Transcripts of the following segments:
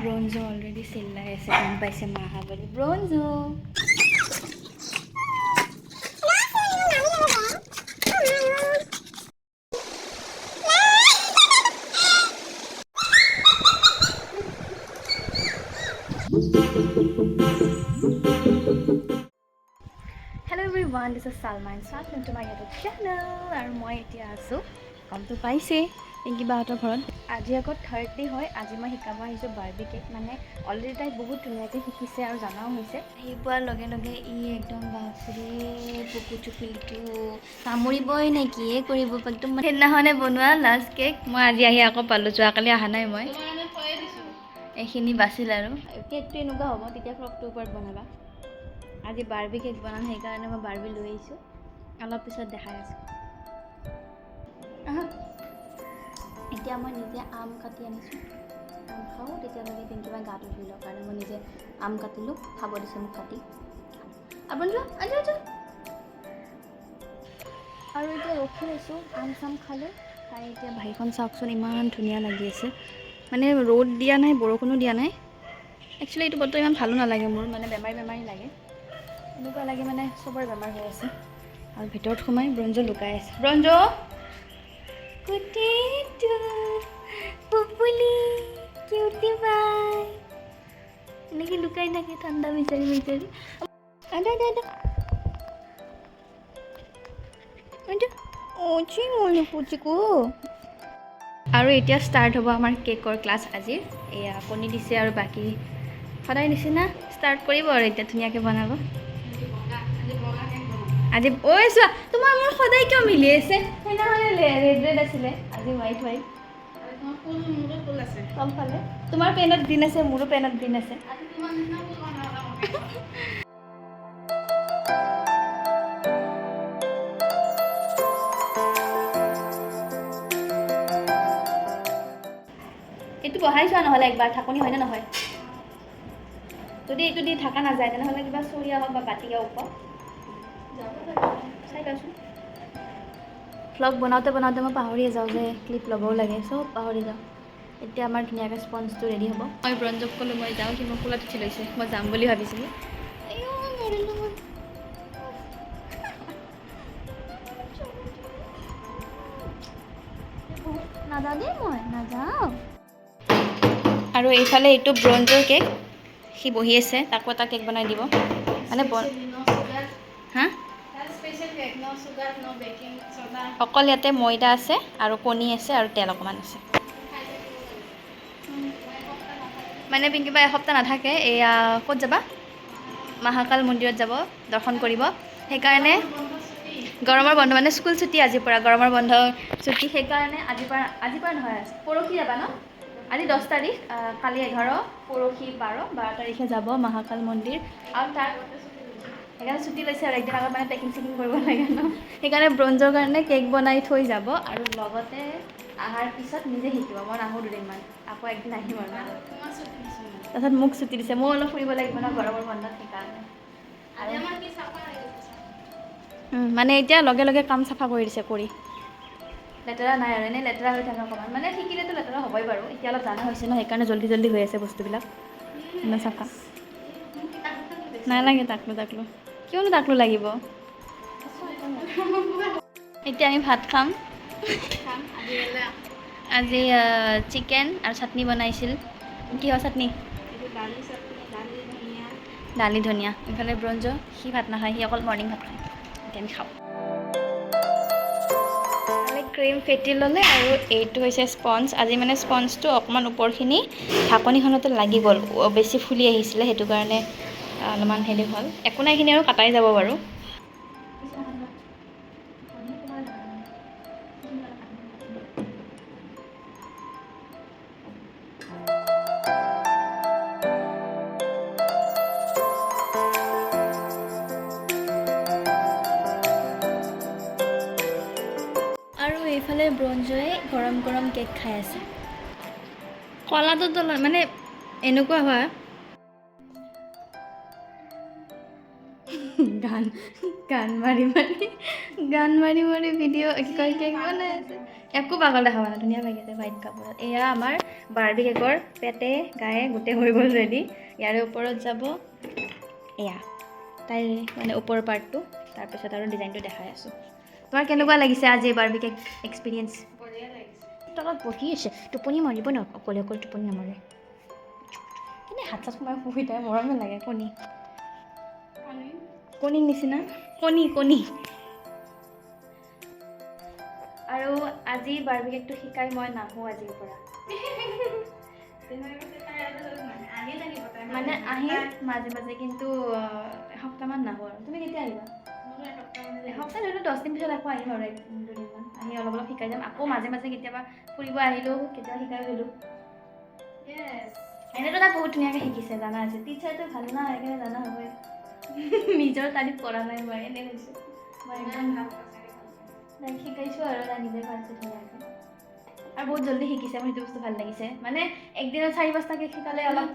ব্ৰঞ্জো already চিল্লাই আছে, গম পাইছে মা আহা বুলি। ব্ৰঞ্জো hello' everyone, this is Salma and welcome to my YouTube channel. আৰু মই এতিয়া আছোঁ, গমটো পাইছেই, পিংকি বাহঁতৰ ঘৰত। আজি আকৌ থাৰ্ডডে হয়। আজি মই শিকাব আহিছোঁ বাৰ্বি কেক। মানে অলৰেডি তাই বহুত ধুনীয়াকৈ শিকিছে আৰু জনাও হৈছে। আহি পোৱাৰ লগে লগে একদম বাপৰে পুকু চুকুলিটো কামুৰিবই নে কিয়ে কৰিব একদম। সেইদিনাখনে বনোৱা লাষ্ট কেক মই আজি আহি আকৌ পালোঁ। যোৱাকালি অহা নাই মই, এইখিনি বাছিল আৰু কেকটো এনেকুৱা হ'ব। তেতিয়া ফ্ৰকটোৰ ওপৰত বনাবা। আজি বাৰ্বি কেক বনাম, সেইকাৰণে মই বাৰ্বি লৈ আহিছোঁ। অলপ পিছত দেখাই আছোঁ। এতিয়া মই নিজে আম কাটি আনিছোঁ। আম খাওঁ, তেতিয়ালৈকে পিংকিবাই গাটো ধুই লওঁ। কাৰণে মই নিজে আম কাটিলোঁ, খাব দিছোঁ মোক কাটি। আপুনি যোৱা আৰু এতিয়া ৰখি আছোঁ। আম চাম খালোঁ, খাই এতিয়া বাহিৰখন চাওকচোন, ইমান ধুনীয়া লাগি আছে। মানে ৰ'দ দিয়া নাই, বৰষুণো দিয়া নাই। একচুৱেলি এইটো বতৰ ইমান ভালো নালাগে মোৰ, মানে বেমাৰী লাগে। এনেকুৱা লাগে মানে চবৰে বেমাৰ হৈ আছে। আৰু ভিতৰত সোমাই ব্ৰঞ্জো লুকাই আছে। ব্ৰঞ্জো কুটিটো পুপুলি কিউটি বাই এনেকৈ লুকাই থাকে ঠাণ্ডা বিচাৰি বিচাৰি। আৰু এতিয়া ষ্টাৰ্ট হ'ব আমাৰ কেকৰ ক্লাছ আজিৰ। এয়া কণী দিছে আৰু বাকী সদায় নিচিনা ষ্টাৰ্ট কৰিব আৰু এতিয়া ধুনীয়াকৈ বনাব। আজি ঐ চোৱা, তোমাৰ মোৰ সদায় কিয় মিলি আছে? সেইদিনাখনে ৰেড ৰেড আছিলে, আজি হোৱাইট হোৱাইট। তলফালে তোমাৰ পেনত গ্ৰীণ আছে, মোৰো পেনত গ্ৰীণ আছে। এইটো বহাই চোৱা নহ'লে একবাৰ, ঢাকনি হয়নে নহয়। যদি এইটো দি ঢাকা নাযায়, তেনেহ'লে কিবা চৰিয়া হওক বা বাতি হওক চাই লোৱাচোন। ভ্লগ বনাওঁতে বনাওঁতে মই পাহৰিয়ে যাওঁ যে ক্লিপ ল'বও লাগে, চব পাহৰি যাওঁ। এতিয়া আমাৰ ধুনীয়াকৈ স্পঞ্জটো ৰেডি হ'ব। মই ব্ৰঞ্জক ক'লোঁ মই যাওঁ, সি মোক কোলাত উঠি লৈছে। মই যাম বুলি ভাবিছিলোঁ। নাযাওঁ দেই, মই নাযাওঁ। আৰু এইফালে এইটো ব্ৰঞ্জৰ কেক, সি বহি আছে। তাকো এটা কেক বনাই দিব মানে হা অকল ইয়াতে ময়দা আছে আৰু কণী আছে আৰু তেল অকণমান আছে। মানে পিংকিবা এসপ্তাহ নাথাকে। এয়া ক'ত যাবা? মহাকাল মন্দিৰত যাব দৰ্শন কৰিব। সেইকাৰণে গৰমৰ বন্ধ মানে স্কুল ছুটি আজিৰ পৰা, গৰমৰ বন্ধ ছুটি। সেইকাৰণে আজিৰ পৰা নহয়, পৰহি যাবা ন? আজি 10 তাৰিখ, কালি 11, পৰহি 12 তাৰিখে যাব মহাকাল মন্দিৰ। আৰু তাৰ সেইকাৰণে ছুটি লৈছে আৰু একদিন আগত মানে পেকিং চেকিং কৰিব লাগে ন। সেইকাৰণে ব্ৰঞ্জৰ কাৰণে কেক বনাই থৈ যাব আৰু লগতে অহাৰ পিছত নিজে শিকিব। মই নাহোঁ দুদিনমান, আকৌ একদিন আহিম আৰু তাৰপিছত মোক ছুটি দিছে। মই অলপ ফুৰিব লাগিব ন গৰমৰ বন্ধত, সেইকাৰণে। মানে এতিয়া লগে লগে কাম চাফা কৰি দিছে কৰি। লেতেৰা নাই আৰু, এনেই লেতেৰা হৈ থাকে অকণমান। মানে শিকিলেতো লেতেৰা হ'বই বাৰু, এতিয়া অলপ জানা হৈছে ন, সেইকাৰণে জল্দি জল্দি হৈ আছে বস্তুবিলাক। ইমান চাফা নালাগে। তাকলো কিয়নো তাকলো লাগিব। এতিয়া আমি ভাত খাম। আজি চিকেন আৰু চাটনি বনাইছিল। কিহৰ চাটনি? দালি ধনিয়া। ইফালে ব্ৰঞ্জ, সি ভাত নাখায়, সি অকল মৰ্ণিং ভাত খায়। এতিয়া আমি খাওঁ। ক্ৰীম ফেটি ল'লে আৰু এইটো হৈছে স্পঞ্জ। আজি মানে স্পঞ্জটো অকণমান ওপৰখিনি ঢাকনিখনতে লাগি গ'ল, বেছি ফুলি আহিছিলে, সেইটো কাৰণে অলপমান হেৰি হ'ল। একো নাই, এইখিনি আৰু কাটাই যাব বাৰু। আৰু এইফালে ব্ৰঞ্জয়ে গৰম গৰম কেক খাই আছে। কলাটো মানে এনেকুৱা হয়। গান মাৰি মাৰি ভিডিঅ' কি কয় কেক বনাই আছে। একো পাগল দেখা মানে ধুনীয়া লাগিছে হোৱাইট কাপোৰত। এয়া আমাৰ বাৰ্বি কেকৰ পেটে গায়ে গোটেই হৈ গ'ল ৰেডি। ইয়াৰে ওপৰত যাব এয়া তাইৰ মানে ওপৰৰ পাৰ্টটো, তাৰপিছত আৰু ডিজাইনটো দেখাই আছোঁ। তোমাৰ কেনেকুৱা লাগিছে আজি বাৰ্বি কেক এক্সপিৰিয়েঞ্চ? তলত বহি আছে, টোপনি মাৰিব ন, অকলে অকলে টোপনি নামাৰে। কিন্তু হাত চাত সোমাই শুই তাই মৰমে লাগে। কণীৰ নিচিনা কণী। আৰু আজি বাৰ্বি কেকটো শিকাই মই নাহোঁ আজিৰ পৰা। মানে আহিম মাজে মাজে, কিন্তু এসপ্তাহমান নাহোঁ আৰু। তুমি কেতিয়া আহিবা? এসপ্তাহ ধৰি লওক 10 দিন পিছত আকৌ আহিম আৰু 1-2 দিনমান আহি অলপ অলপ শিকাই যাম। আকৌ মাজে মাজে কেতিয়াবা ফুৰিব আহিলেও কেতিয়াবা শিকাই দিলোঁ। এনেতো তাই বহুত ধুনীয়াকৈ শিকিছে জানা আছে। টিচাৰটো ভাল না, সেইকাৰণে জানা হ'বই। নিজৰ তাৰিফ কৰা নাই মই, এনেই কৈছোঁ। মই একদম তাইক শিকাইছোঁ আৰু তাই নিজে পাৰিছে ধুনীয়াকৈ। আৰু বহুত জল্দি শিকিছে, মোৰ সেইটো বস্তু ভাল লাগিছে। মানে একদিনত 4-5টাকে শিকালে অলপ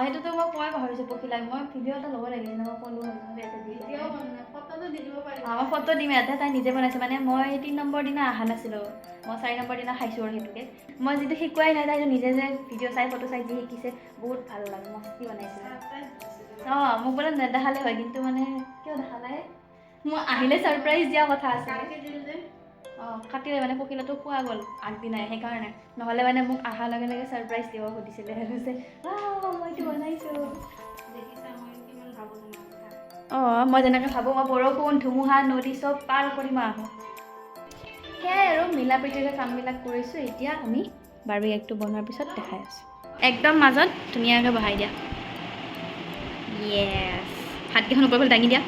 সেইটোতো মই কোৱাই পাহৰিছোঁ পখিলাক। মই ভিডিঅ' এটা ল'ব লাগিছে, মই ক'লোঁ মই ফটো দিম ইয়াতে। তাই নিজে বনাইছে। মানে মই 3 নম্বৰ দিনা অহা নাছিলোঁ, মই 4 নম্বৰ দিনা খাইছোঁ আৰু সেইটোকে। মই যিটো শিকোৱাই নাই, তাই নিজে যে ভিডিঅ' চাই ফটো চাই যি শিকিছে বহুত ভাল লাগে, মস্তি বনাইছিলে। মোক বোলে নেদেখালে হয়, কিন্তু মানে কিয় দেখা নাই? মই আহিলে ছাৰপ্ৰাইজ দিয়া কথা আছিলে। কাটিলে মানে পখিলাটো খোৱা গ'ল আগদিনাই, সেইকাৰণে। নহ'লে মানে মোক অহাৰ লগে লগে ছাৰপ্ৰাইজ দিব সুধিছিলে, কৈছে মইতো বনাইছোঁ। মই যেনেকৈ ভাবোঁ, মই বৰষুণ ধুমুহা নদী চব পাৰ কৰি মই আহোঁ। সেয়াই আৰু মিলা প্ৰীতিৰে কামবিলাক কৰিছোঁ। এতিয়া আমি বাৰ্বি কেকটো বনোৱাৰ পিছত দেখাই আছোঁ। একদম মাজত ধুনীয়াকৈ বহাই দিয়া। য়েছ, হাতকেইখন ওপৰ ফালে দাঙি দিয়া।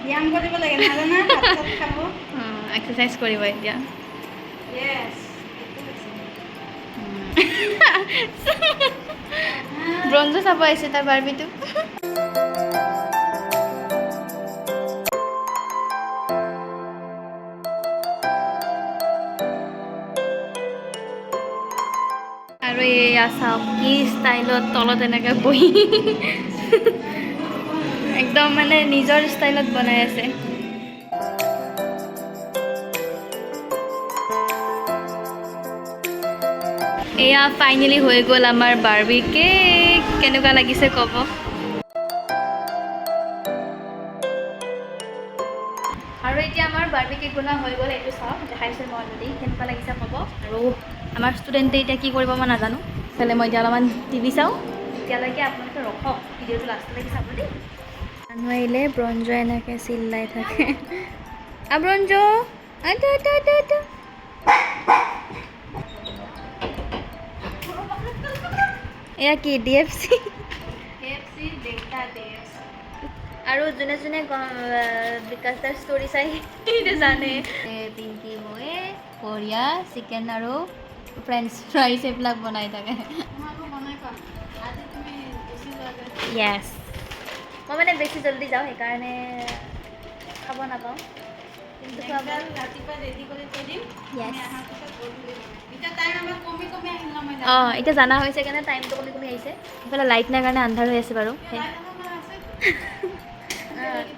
ব্যায়াম কৰিব লাগে নাজানা? ভাত চাত খাব। এক্সাৰচাইজ কৰিব এতিয়া। ব্ৰঞ্জো চাব আহিছে তাৰ বাৰ্বিটো। আৰু এয়া চাওক কি ষ্টাইলত তলত এনেকৈ বহি একদম মানে নিজৰ ষ্টাইলত বনাই আছে। এয়া ফাইনেলি হৈ গ'ল আমাৰ বাৰ্বি কেক। কেনেকুৱা লাগিছে ক'ব। আৰু এতিয়া আমাৰ বাৰ্বি কেক বনোৱা হৈ গ'ল। এইটো চাওক, দেখাইছোঁ মই অলৰেডি। কেনেকুৱা লাগিছে ক'ব। আৰু আমাৰ ষ্টুডেণ্টে এতিয়া কি কৰিব মই নাজানো। ইফালে মই এতিয়া অলপমান টিভি চাওঁ। এতিয়ালৈকে আপোনালোকে ৰখক, ভিডিঅ'টো লাষ্টলৈকে চাব দেই। মানুহ আহিলে ব্ৰঞ্জ এনেকৈ চিল্লাই থাকে। ব্ৰঞ্জ এয়া কি DFC? আৰু যোনে যোনে বিকাশ দাৰ ষ্টৰি চাই সেইটো জানে। পিংকি বৌয়ে কোৰিয়া চিকেন আৰু ফ্ৰেঞ্চ ফ্ৰাইজ এইবিলাক বনাই থাকে। য়েছ, মই মানে বেছি জল্দি যাওঁ, সেইকাৰণে খাব নাপাওঁ। কিন্তু ৰাতিপুৱা ৰেডি কৰি থৈ দিম। এতিয়া জানা হৈছে কাৰণে টাইমটো কমি কমি আহিছে। সেইফালে লাইট নাই কাৰণে আন্ধাৰ হৈ আছে বাৰু।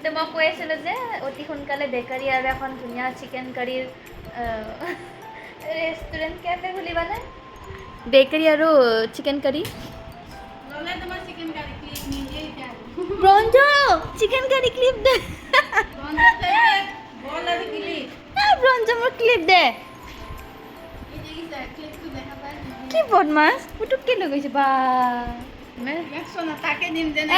তো মই কৈ আছিলোঁ যে অতি সোনকালে বেকাৰী আৰু এখন ধুনীয়া চিকেন কাৰীৰ ৰেষ্টুৰেণ্ট কেফে খুলিবানে? বেকাৰী আৰু চিকেন কাৰী। ব্ৰঞ্জ চিকেন কাৰী ক্লিপ দে। ব্ৰঞ্জ মোৰ ক্লিপ দে। কি বদমাছ, পুতুককৈ লৈ গৈছে বা। তাকে দিম যেন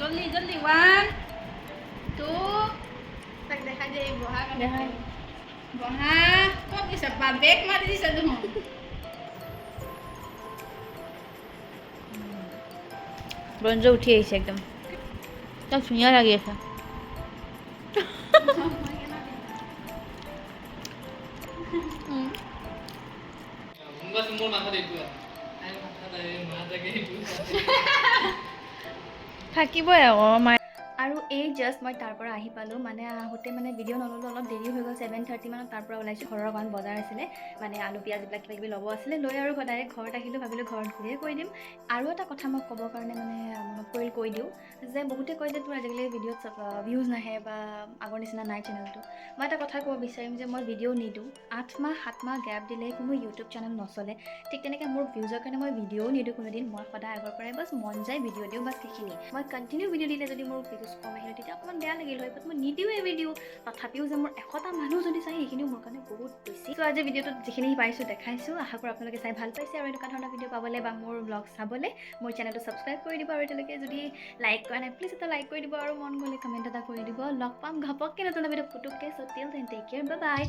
জল্দি জল্দি 1 2 তাক দেখাই দে। বহা বহা ক'ত দিছা? বেগ মাৰি দিছা দেখোন। ব্ৰঞ্জ উঠি আহিছে একদম, তাক ধুনীয়া লাগি আছে। থাকিবই আকৌ মায়ে। আৰু এই জাষ্ট মই তাৰ পৰা আহি পালোঁ মানে আহোঁতে মানে ভিডিঅ' নল'লোঁ অলপ দেৰি হৈ গ'ল 7:30 মানত তাৰ পৰা ওলাইছোঁ ঘৰৰ অকণ বজাৰ আছিলে মানে আলু পিঁয়াজ এইবিলাক কিবা কিবি ল'ব আছিলে লৈ আৰু সদায় ঘৰত আহিলোঁ ভাবিলোঁ ঘৰত ঘূৰিয়ে কৈ দিম আৰু এটা কথা মই ক'বৰ কাৰণে মানে মনত পৰিল কৈ দিওঁ যে বহুতে কয় যে তোৰ আজিকালি ভিডিঅ'ত ভিউজ নাহে বা আগৰ নিচিনা নাই চেনেলটো মই এটা কথা ক'ব বিচাৰিম যে মই ভিডিঅ' নিদিওঁ 8 মাহ 7 মাহ গেপ দিলে কোনো ইউটিউব চেনেল নচলে ঠিক তেনেকৈ মোৰ ভিউজৰ কাৰণে মই ভিডিঅ'ও নিদিওঁ কোনোদিন মই সদায় আগৰ পৰাই বাছ মন যায় ভিডিঅ' দিওঁ বাছ সেইখিনি মই কণ্টিনিউ ভিডিঅ' দিলে যদি মোৰ ভিউজ কম আহিলে তেতিয়া অকণমান বেয়া লাগিল হয় বাট মই নিদিওঁৱে ভিডিঅ' তথাপিও যে মোৰ 100টা মানুহ যদি চাই সেইখিনিও মোৰ কাৰণে বহুত বেছি চ' আজি ভিডিঅ'টোত যিখিনি পাইছোঁ দেখাইছোঁ আশা কৰোঁ আপোনালোকে চাই ভাল পাইছে আৰু এনেকুৱা ধৰণৰ ভিডিঅ' পাবলৈ বা মোৰ ব্লগ চাবলৈ মোৰ চেনেলটো ছাবস্ক্ৰাইব কৰি দিব আৰু এতিয়ালৈকে যদি লাইক কৰা নাই প্লিজ এটা লাইক কৰি দিব আৰু মন গ'লে কমেণ্ট এটা কৰি দিব লগ পাম ঘপককৈ নতুন ভিডিঅ' পুতুককৈ so' till then take care bye বাই